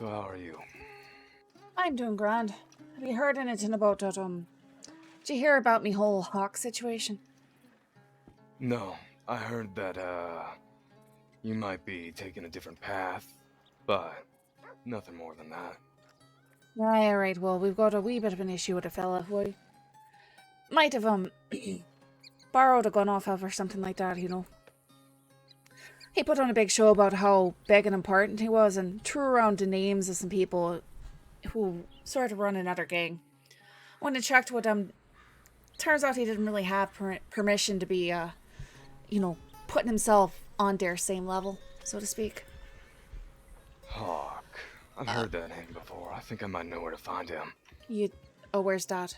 So how are you? I'm doing grand. Have you heard anything about that, Did you hear about me whole hawk situation? No, I heard that, you might be taking a different path, but nothing more than that. Aye, alright, well, we've got a wee bit of an issue with a fella who might have, borrowed a gun off of or something like that, you know. He put on a big show about how big and important he was and threw around the names of some people who sort of run another gang. When I checked with him, turns out he didn't really have permission to be, putting himself on their same level, so to speak. Hawk. I've heard that name before. I think I might know where to find him. Oh, where's that?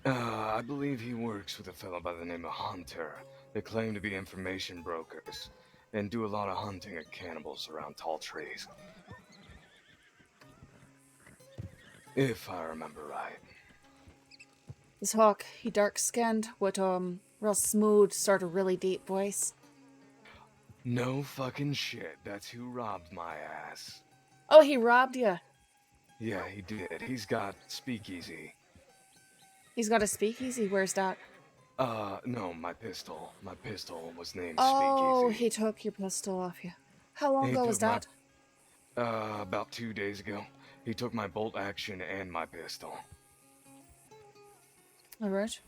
I believe he works with a fellow by the name of Hunter. They claim to be information brokers, and do a lot of hunting of cannibals around tall trees. If I remember right. This hawk, he dark-skinned with, real smooth, sort of really deep voice. No fucking shit. That's who robbed my ass. Oh, he robbed you. Yeah, he did. He's got speakeasy. He's got a speakeasy. Where's that? No, my pistol. My pistol was named Oh, Speakeasy. he took your pistol off you. How long ago was that? About 2 days ago. He took my bolt action and my pistol. Alright.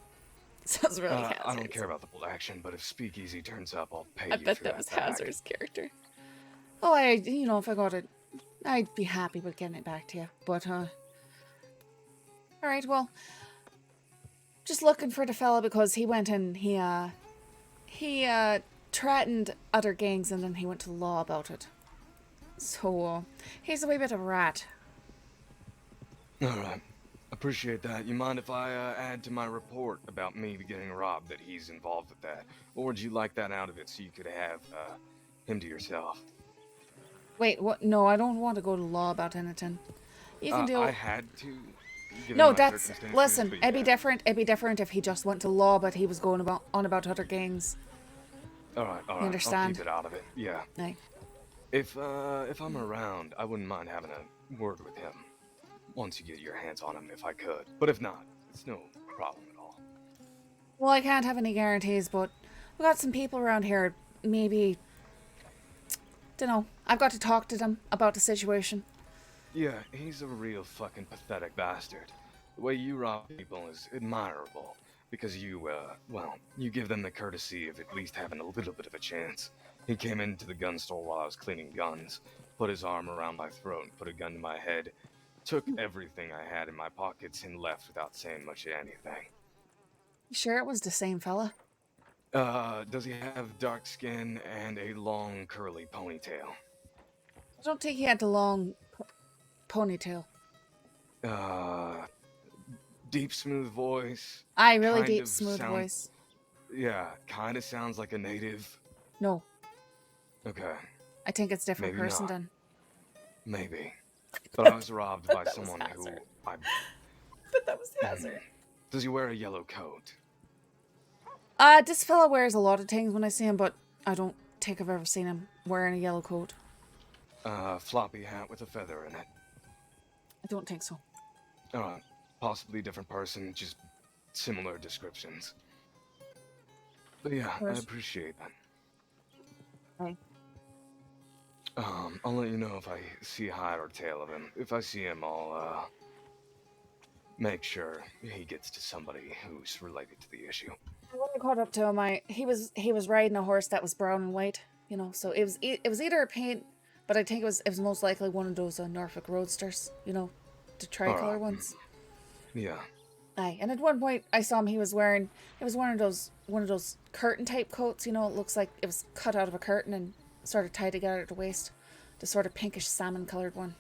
Sounds really Hazard's. I don't care about the bolt action, but if Speakeasy turns up, I'll pay I you bet for that was back. Hazard's character. Oh, if I got it, I'd be happy with getting it back to you. But, alright, well, just looking for the fella because he went and he threatened other gangs and then he went to the law about it. So, he's a wee bit of a rat. Alright. Appreciate that. You mind if I add to my report about me getting robbed that he's involved with that? Or would you like that out of it so you could have him to yourself? Wait, what? No, I don't want to go to law about anything. You can deal. I had to. No, that's listen. It'd be different. It'd be different if he just went to law, but he was going on about other gangs. All right. You understand? I'll keep it out of it. Yeah. Aye. If I'm around, I wouldn't mind having a word with him. Once you get your hands on him, if I could. But if not, it's no problem at all. Well, I can't have any guarantees, but we got some people around here. Maybe. Dunno. I've got to talk to them about the situation. Yeah, he's a real fucking pathetic bastard. The way you rob people is admirable. Because you give them the courtesy of at least having a little bit of a chance. He came into the gun store while I was cleaning guns, put his arm around my throat and put a gun to my head, took everything I had in my pockets and left without saying much of anything. You sure it was the same fella? Does he have dark skin and a long curly ponytail? I don't think he had the long ponytail. Deep smooth voice. Aye, really deep smooth voice. Yeah, kind of sounds like a native. No. Okay. I think it's a different Maybe person not. then. Maybe. But I was robbed by someone who But that was Hazard. Does he wear a yellow coat? This fella wears a lot of things when I see him, but I don't think I've ever seen him wearing a yellow coat. Floppy hat with a feather in it. I don't think so. Alright. Possibly different person, just similar descriptions. But yeah, I appreciate that. Aye. I'll let you know if I see hide or tail of him. If I see him, I'll, make sure he gets to somebody who's related to the issue. When I caught up to him, he was riding a horse that was brown and white, so it was either a paint, but I think it was most likely one of those Norfolk Roadsters, the tricolour ones. Yeah. Aye, and at one point I saw him. He was wearing one of those curtain type coats. It looks like it was cut out of a curtain and sort of tied together at the waist. The sort of pinkish salmon colored one.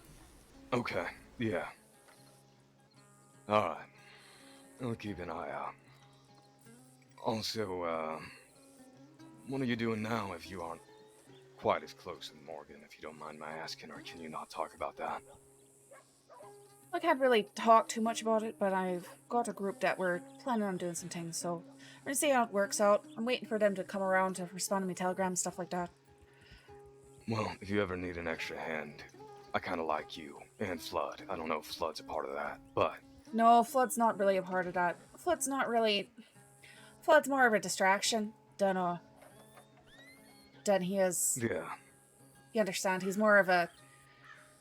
Okay. Yeah. All right. I'll keep an eye out. Also, what are you doing now if you aren't quite as close as Morgan, if you don't mind my asking, or can you not talk about that? I can't really talk too much about it, but I've got a group that we're planning on doing some things, so we're gonna see how it works out. I'm waiting for them to come around to respond to my telegram, stuff like that. Well, if you ever need an extra hand, I kind of like you and Flood. I don't know if Flood's a part of that, but No, Flood's not really a part of that. Flood's not really... Flood's more of a distraction than he is... yeah, You understand? He's more of a...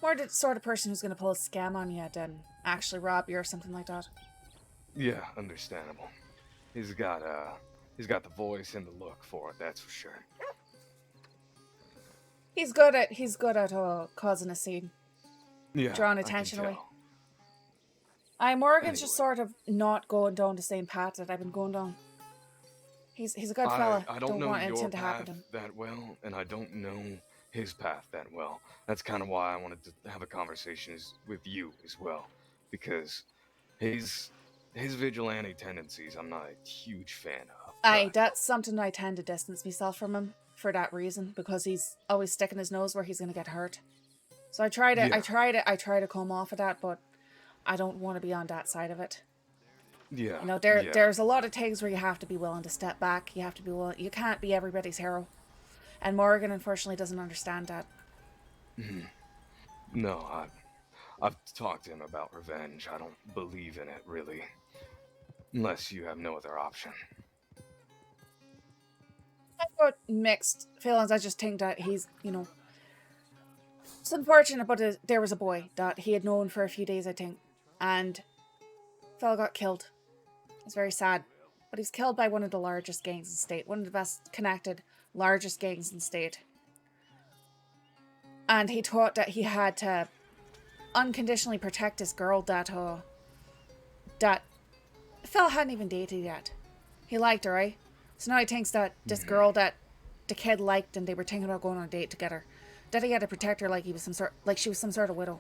More the sort of person who's going to pull a scam on you than actually rob you or something like that. yeah, understandable. He's got the voice and the look for it, that's for sure. He's good at causing a scene. Yeah, Drawing I can attention away. tell. Morgan's just Anyway. sort of not going down the same path that I've been going down. He's a good fella. I don't know want your anything to happen path to him. that well, and I don't know his path that well. That's kind of why I wanted to have a conversation with you as well, because his vigilante tendencies I'm not a huge fan of. Aye, that's something I tend to distance myself from him for that reason, because he's always sticking his nose where he's going to get hurt. So I try to come off of that, but I don't want to be on that side of it. Yeah. You know, there's a lot of things where you have to be willing to step back. You have to be willing. You can't be everybody's hero. And Morgan, unfortunately, doesn't understand that. No, I've talked to him about revenge. I don't believe in it, really. Unless you have no other option. I've got mixed feelings. I just think that he's, it's unfortunate, but there was a boy that he had known for a few days, I think, and fella got killed. It's very sad, but he was killed by one of the largest gangs in the state, one of the best connected, largest gangs in the state. And he thought that he had to unconditionally protect this girl that the fella hadn't even dated yet. He liked her, right? So now he thinks that this girl that the kid liked and they were thinking about going on a date together, that he had to protect her like she was some sort of widow.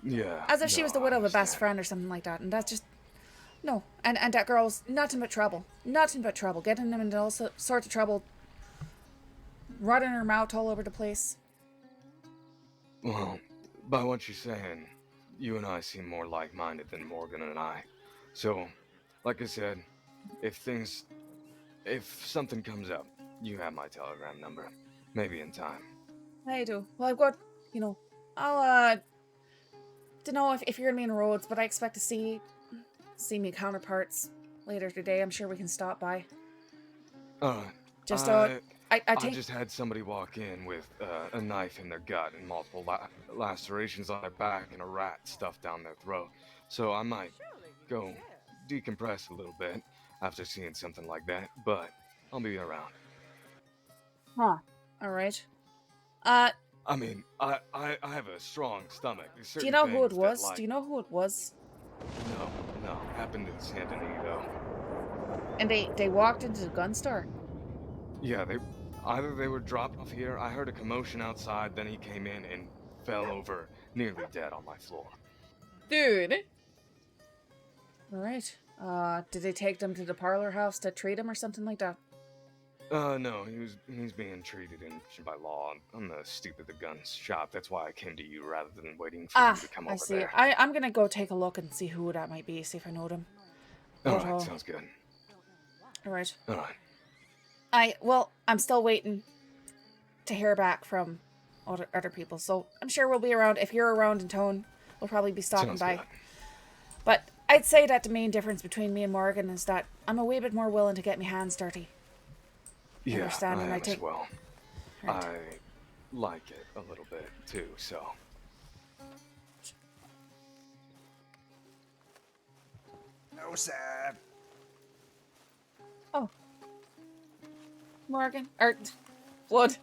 Yeah. As if she was the widow of a best friend or something like that. And that's just... No. And that girl's nothing but trouble. Nothing but trouble. Getting him into all sorts of trouble. Running her mouth all over the place. Well, by what you're saying, you and I seem more like-minded than Morgan and I. So, like I said, if something comes up, you have my telegram number. Maybe in time. I do. Well, I've got, I'll, don't know if you're gonna be in Rhodes, but I expect to see me counterparts later today. I'm sure we can stop by. Just, I think... just had somebody walk in with a knife in their gut and multiple lacerations on their back and a rat stuffed down their throat. So I might go decompress a little bit after seeing something like that, but I'll be around. Huh. Alright. I mean, I have a strong stomach. Do you know who it was? Do you know who it was? No. Happened in San Diego. And they walked into the gun store? Yeah, either they were dropped off here, I heard a commotion outside, then he came in and fell over, nearly dead on my floor. Dude. Alright. Did they take them to the parlor house to treat him or something like that? No, he's being treated by law. I'm the stupid the gun shop. That's why I came to you rather than waiting for you to come over there. I see. I'm gonna go take a look and see who that might be, see if I know them. Alright, sounds good. Alright. Alright. I'm still waiting to hear back from other people, so I'm sure we'll be around. If you're around in town, we'll probably be stopping by. Good. But I'd say that the main difference between me and Morgan is that I'm a wee bit more willing to get my hands dirty. Yeah, I am I think... as well. Right. I like it a little bit, too, so... No, sir. Oh. Morgan. Blood.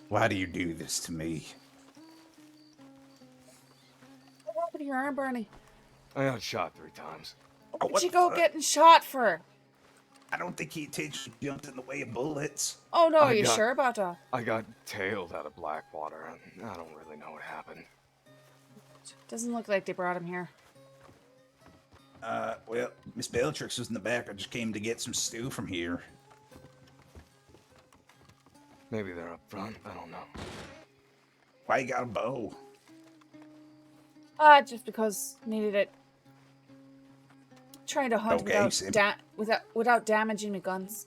Why do you do this to me? What happened to your arm, Bernie? I got shot 3 times. What'd you go getting shot for? I don't think he intentionally jumped in the way of bullets. Oh no, are you sure about that? I got tailed out of Blackwater, and I don't really know what happened. Doesn't look like they brought him here. Well, Miss Bellatrix was in the back. I just came to get some stew from here. Maybe they're up front. I don't know. Why you got a bow? Just because needed it. trying to hunt Okay, Sim. without damaging my guns.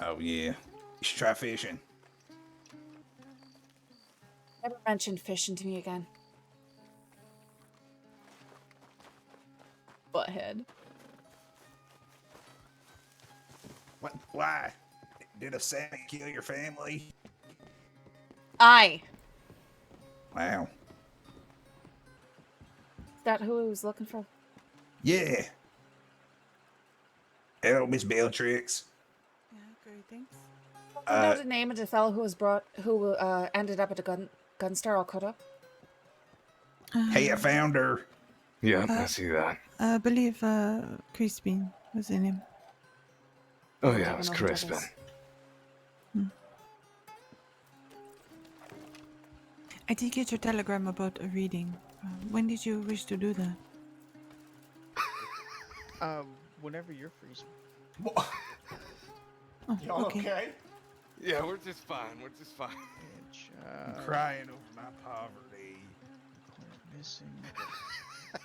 Oh, yeah. You should try fishing. Never mentioned fishing to me again. Butthead. What? Why? Did a salmon kill your family? Aye. Wow. Is that who he was looking for? Yeah. Hello, Miss Bellatrix. Yeah, greetings. Do you know the name of the fellow who ended up at the gun store all cut up? Hey, I found her. Yeah, I see that. I believe Crispin was in him. Oh I yeah, don't it was know who that Crispin. is. I did get your telegram about a reading. When did you wish to do that? Whenever you're free. Sir. Oh, Y'all okay. okay? Yeah, we're just fine. We're just fine. I'm crying over my poverty. Missing.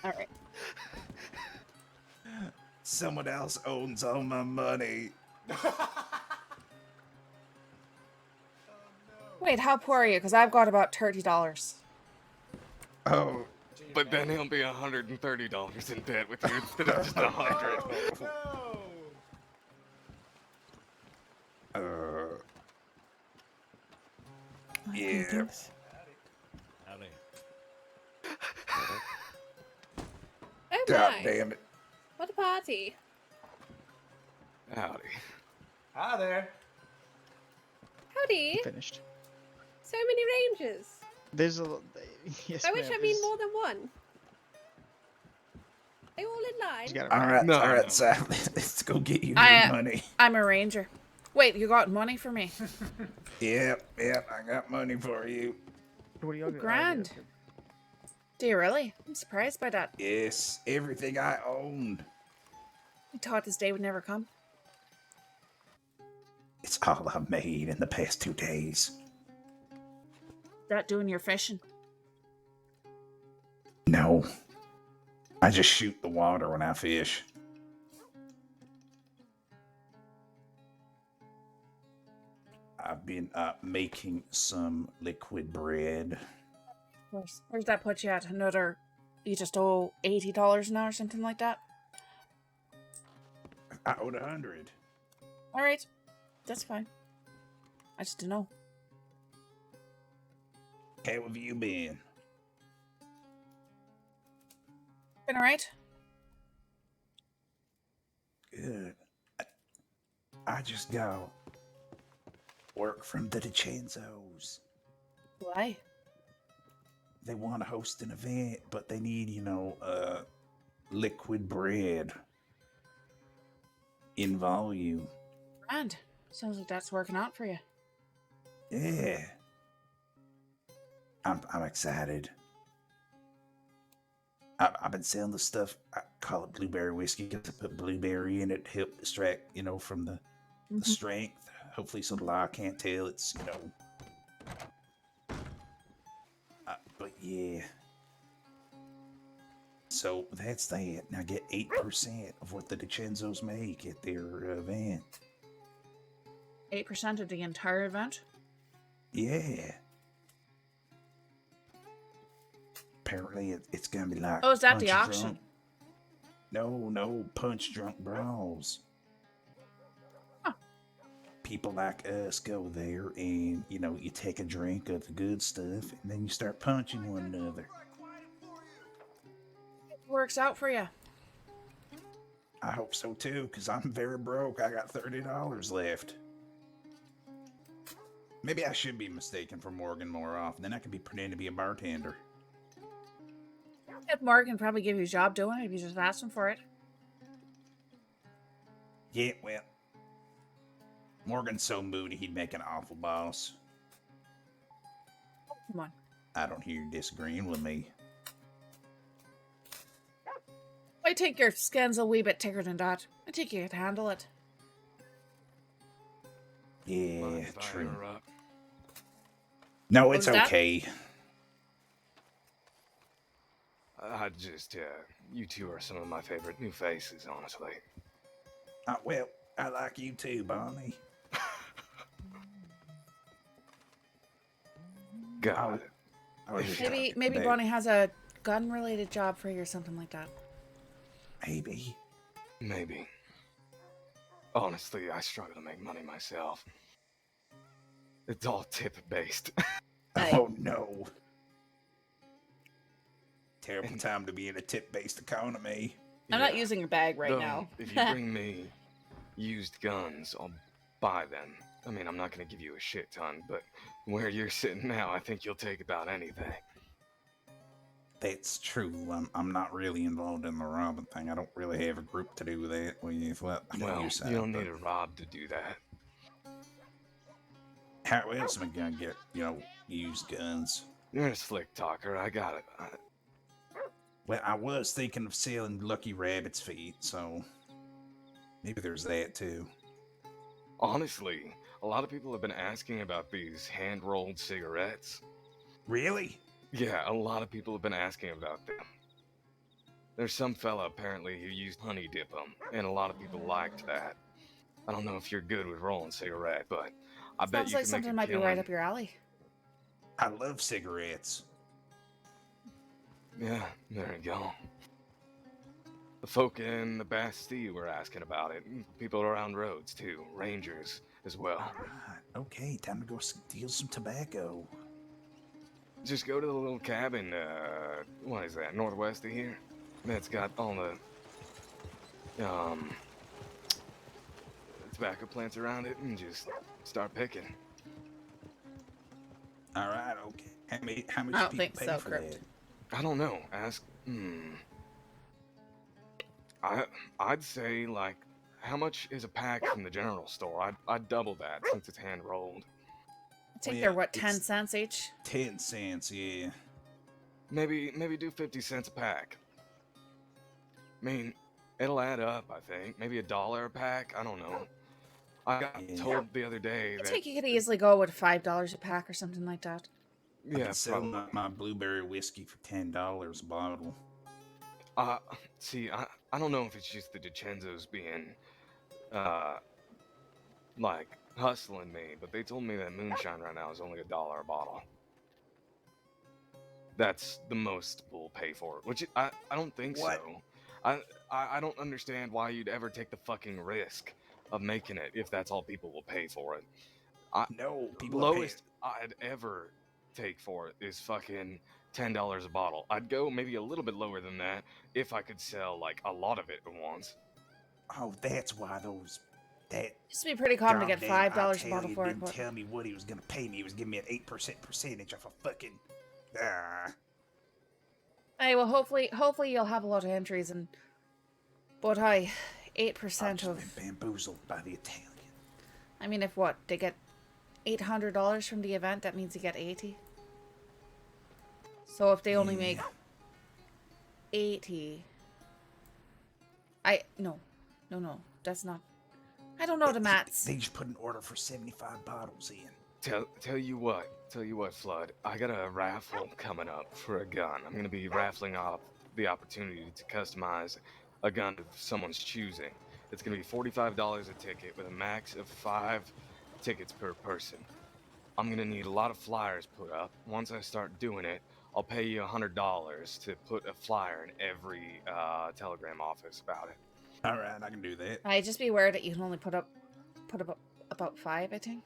Alright. Someone else owns all my money. Wait, how poor are you? Because I've got about $30. Oh, But then he'll be $130 in debt with you instead of just 100. My Yeah. greetings. Oh God my! damn it. What a party! Howdy. Hi there. Howdy! Finished. So many rangers. There's a. Yes, By which ma'am, I mean there's- more than one. They all in line. he's got a All right. right, No, all right, no. Sam. Let's go get you I, your money. I'm a ranger. Wait, you got money for me? Yep, I got money for you. What do y'all get? Grand. Do you really? I'm surprised by that. Yes, everything I owned. I thought this day would never come. It's all I made in the past 2 days. That doing your fishing? No. I just shoot the water when I fish. I've been making some liquid bread. Where's that put you at? Another, you just owe $80 now or something like that? I owed 100. Alright, that's fine. I just don't know. How have you been? Been alright? Good. I just got work from the DiCenzos. Why? They want to host an event, but they need, liquid bread in volume. Grand. Sounds like that's working out for you. Yeah. I'm excited. I've been selling the stuff. I call it blueberry whiskey because I put blueberry in it to help distract, from the strength. Hopefully, so the lie can't tell it's, but yeah. So that's that. Now get 8% of what the DiCenzos make at their event. 8% of the entire event? Yeah. Apparently, it's gonna be like. Oh, is that the Punch auction? Drunk. No, punch drunk brawls. Huh. People like us go there, and you take a drink of the good stuff, and then you start punching one another. It works out for you. I hope so too, because I'm very broke. I got $30 left. Maybe I should be mistaken for Morgan more often. Then I could be pretending to be a bartender. If Morgan probably give you a job doing it if you just asked him for it. Yeah, well, Morgan's so moody he'd make an awful boss. Come on. I don't hear you disagreeing with me. I think your skin's a wee bit thicker than that. I think you could handle it. Yeah, Mind if I true. interrupt? No, What it's was that? okay. I just, you two are some of my favorite new faces, honestly. Well, I like you too, Bonnie. God. I was just Maybe talking about- Bonnie has a gun-related job for you or something like that. Maybe. Maybe. Honestly, I struggle to make money myself. It's all tip-based. Oh no. Terrible time to be in a tip-based economy. I'm not Yeah. using your bag right Though, now. if you bring me used guns, I'll buy them. I mean, I'm not gonna give you a shit ton, but where you're sitting now, I think you'll take about anything. That's true. I'm not really involved in the robbing thing. I don't really have a group to do that with. Well, I got Well, your side, you don't but need a Rob to do that. how else am I gonna get, used guns? You're a slick talker, I got it. Well, I was thinking of selling Lucky Rabbit's feet, so maybe there's that too. Honestly, a lot of people have been asking about these hand-rolled cigarettes. Really? Yeah, a lot of people have been asking about them. There's some fella apparently who used honey dip them, and a lot of people liked that. I don't know if you're good with rolling cigarette, but I bet Sounds you like can something make a might be killing. right up your alley. I love cigarettes. Yeah, there you go. The folk in the Bastille were asking about it. People around roads too, rangers as well. Alright, okay, time to go steal some tobacco. Just go to the little cabin, what is that, northwest of here? That's got all the, tobacco plants around it, and just start picking. Alright, okay. How much I don't people think pay so, for Crypt. that? I don't know, I'd say, like, how much is a pack from the general store? I'd double that, since it's hand-rolled. I think Well, they're, yeah, what, 10 it's- cents each? 10 cents, yeah. Maybe do 50 cents a pack. I mean, it'll add up, I think. Maybe $1 a pack, I don't know. I got Yeah. told the other day I that... think you could easily go with $5 a pack or something like that. I Yeah, can sell probably. my blueberry whiskey for $10 a bottle. See, I don't know if it's just the DiCenzos being, like, hustling me, but they told me that moonshine right now is only $1 a bottle. That's the most we'll pay for it, which I don't think What? so. I don't understand why you'd ever take the fucking risk of making it if that's all people will pay for it. No, people are paying. Lowest I'd ever take for it is fucking $10 a bottle. I'd go maybe a little bit lower than that if I could sell like a lot of it at once. Oh, that's why that It used to be pretty common to get goddamn $5 a bottle Italian for it. didn't But... tell me what he was gonna pay me. He was giving me an 8% percentage off a fucking. Hey, well, hopefully you'll have a lot of entries, and but hi, 8% I've just of. been bamboozled by the Italian. I mean, if what they get $800 from the event, that means you get 80. So if they only make Yeah. 80, no, that's not. I don't know the maths. They just put an order for 75 bottles in. Tell you what, Flood. I got a raffle coming up for a gun. I'm gonna be raffling off the opportunity to customize a gun of someone's choosing. It's gonna be $45 a ticket with a max of 5 tickets per person. I'm gonna need a lot of flyers put up. Once I start doing it, I'll pay you $100 to put a flyer in every telegram office about it. All right, I can do that. I just be aware that you can only put about 5, I think.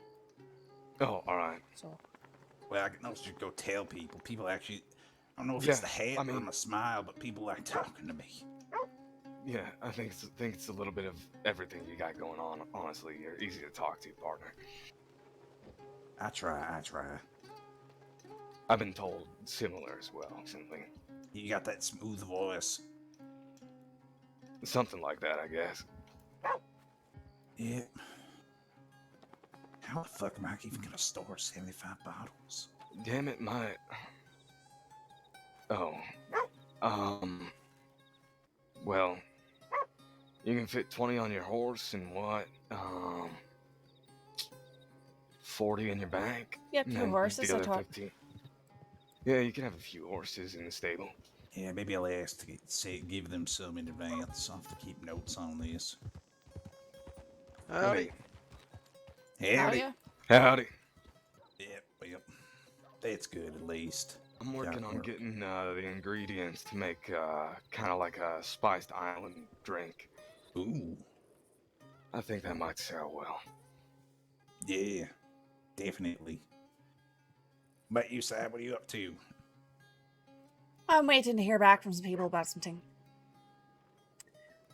Oh, all right. So Well, I can also just go tell people. People actually, I don't know if it's the Yeah, hat I or mean- my smile, but people like talking to me. Yeah, I think it's a little bit of everything you got going on. Honestly, you're easy to talk to, partner. I try. I've been told similar as well, simply. You got that smooth voice. Something like that, I guess. Yeah. How the fuck am I even gonna store 75 bottles? Damn it, my... Oh. Well, you can fit 20 on your horse and what? 40 in your bank? you have and two then horses, the I other thought. 15. Yeah, you can have a few horses in the stable. Yeah, maybe I'll ask to give them some in advance. I'll have to keep notes on this. Howdy. Howdy. ya? Howdy. Yep, well, that's good at least. I'm working Got on work. getting the ingredients to make kind of like a spiced island drink. Ooh, I think that might sell well. yeah, definitely. But you, Sad, what are you up to? I'm waiting to hear back from some people about something.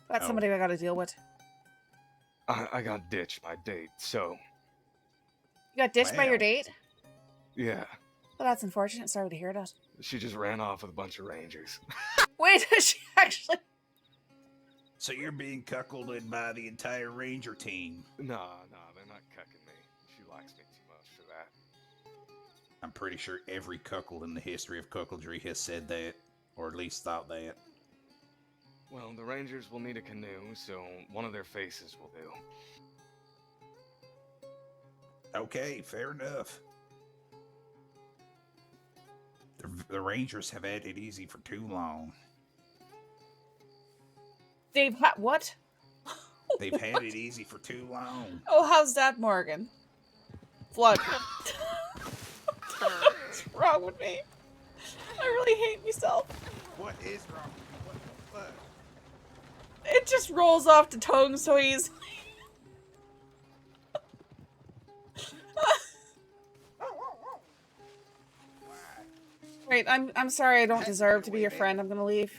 Got Oh. somebody I gotta deal with. I got ditched by date, so You got ditched by your Wow. date? yeah, Well, that's unfortunate. Sorry to hear that. she just ran off with a bunch of rangers. Wait, does she actually? So you're being cuckolded by the entire Ranger team. Nah, they're not cucking me. She likes me too much for that. I'm pretty sure every cuckold in the history of cuckoldry has said that, or at least thought that. Well, the rangers will need a canoe, so one of their faces will do. Okay, fair enough. The Rangers have had it easy for too long. They've what? They've had it easy for too long. Oh, how's that, Morgan? Flood. What's wrong with me? I really hate myself. What is wrong? What the fuck? It just rolls off the tongue so easily. Wait, I'm sorry. I don't deserve to be your friend. I'm gonna leave.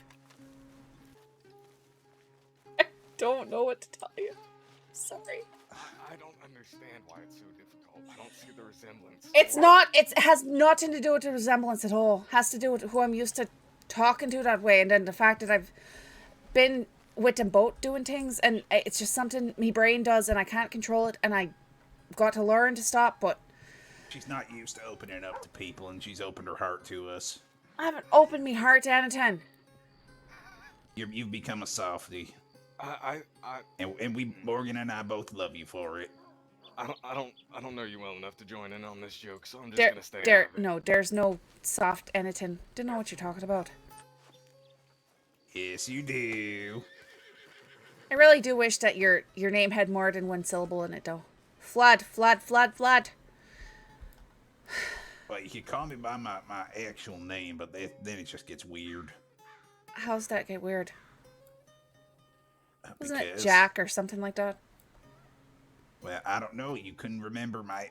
I don't know what to tell you. Sorry. I don't understand why it's so difficult. I don't see the resemblance. It's not. It has nothing to do with the resemblance at all. Has to do with who I'm used to talking to that way, and then the fact that I've been with them both doing things, and it's just something my brain does, and I can't control it, and I got to learn to stop. But She's not used to opening up to people, and she's opened her heart to us. I haven't opened my heart to anything. You've become a softie, I and we, Morgan and I, both love you for it. I don't know you well enough to join in on this joke, so I'm just gonna stay out of it. No, there's no soft anything. Don't know what you're talking about. Yes, you do. I really do wish that your name had more than one syllable in it, though. Flood, flood, flood, flood. Well, you can call me by my actual name, but then it just gets weird. How's that get weird? Wasn't it Because- Jack or something like that? Well, I don't know. You couldn't remember my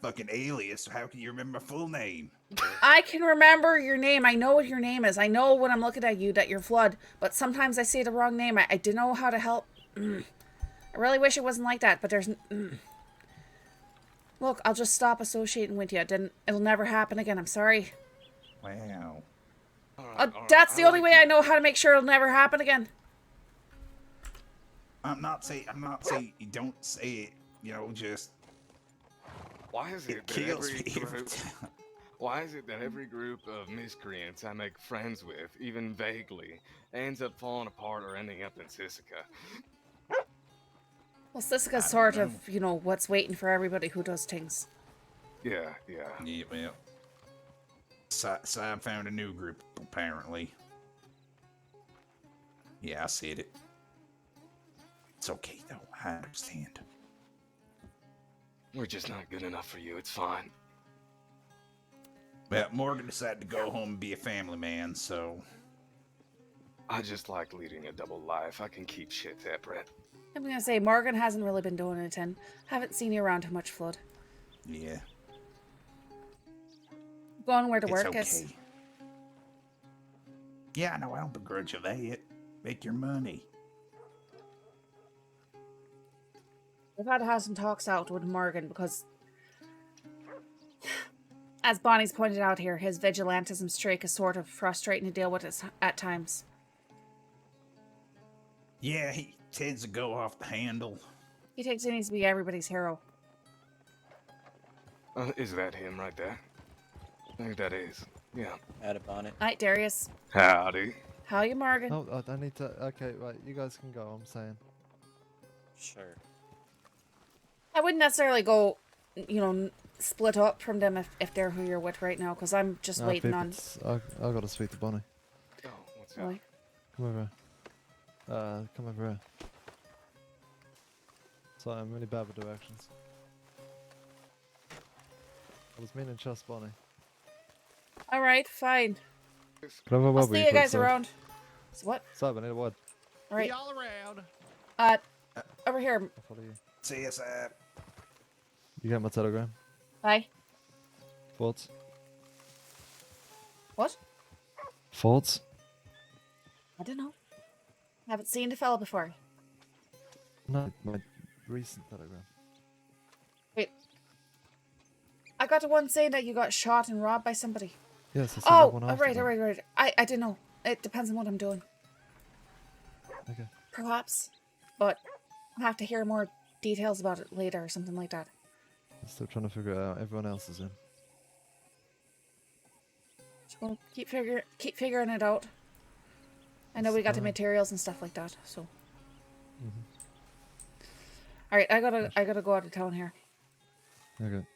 fucking alias. How can you remember my full name? I can remember your name. I know what your name is. I know when I'm looking at you that you're Flood, but sometimes I say the wrong name. I didn't know how to help. I really wish it wasn't like that, but there's... Look, I'll just stop associating with you. It'll never happen again. I'm sorry. Wow. All right, That's the only way I know how to make sure it'll never happen again. I'm not saying you don't say it. You know, just Why is it it that kills every me every group? time. Why is it that every group of miscreants I make friends with, even vaguely, ends up falling apart or ending up in Sisika? Well, Siska's sort of, what's waiting for everybody who does things. Yeah. Yeah, well, Sad found a new group apparently. Yeah, I said it. It's okay though. I understand. We're just not good enough for you. It's fine. Well, Morgan decided to go home and be a family man, so I just like leading a double life. I can keep shit separate. I'm gonna say Morgan hasn't really been doing anything. Haven't seen you around too much, Flood. yeah. Going where the It's work okay. is. Yeah, no, I don't begrudge you that. Make your money. We've had to have some talks out with Morgan because, as Bonnie's pointed out here, his vigilantism streak is sort of frustrating to deal with at times. Yeah, he tends to go off the handle. He thinks he needs to be everybody's hero. Is that him right there? I think that is. Yeah. Add a bonnet. Night, Darius. Howdy. How you, Morgan? Oh, I need to. Okay, right. You guys can go. I'm saying. Sure. I wouldn't necessarily go, split up from them if they're who you're with right now, because I'm just No, waiting on... I got to speak to Bonnie. Oh, let's go. Why? Come over here. Come over here. Sorry, I'm really bad with directions. I was meaning trust Bonnie. Alright, fine. Can I have a I'll word with see you, you quick, guys sir? around. So what? Sorry, I need a word. Alright. all around. Over here. I'll follow you. See us. You get my telegram? Hi. Thoughts? What? Thoughts? I don't know. Haven't seen the fella before. No, my recent telegram. Wait. I got the one saying that you got shot and robbed by somebody. Yes, I sent Oh, that one after that. right. I don't know. It depends on what I'm doing. Okay. Perhaps. But I'll have to hear more details about it later or something like that. I'm still trying to figure it out. Everyone else is in. So keep figuring it out. I know That's we got the fine. materials and stuff like that, so. Mhm. Alright, I gotta go out of town here. Okay.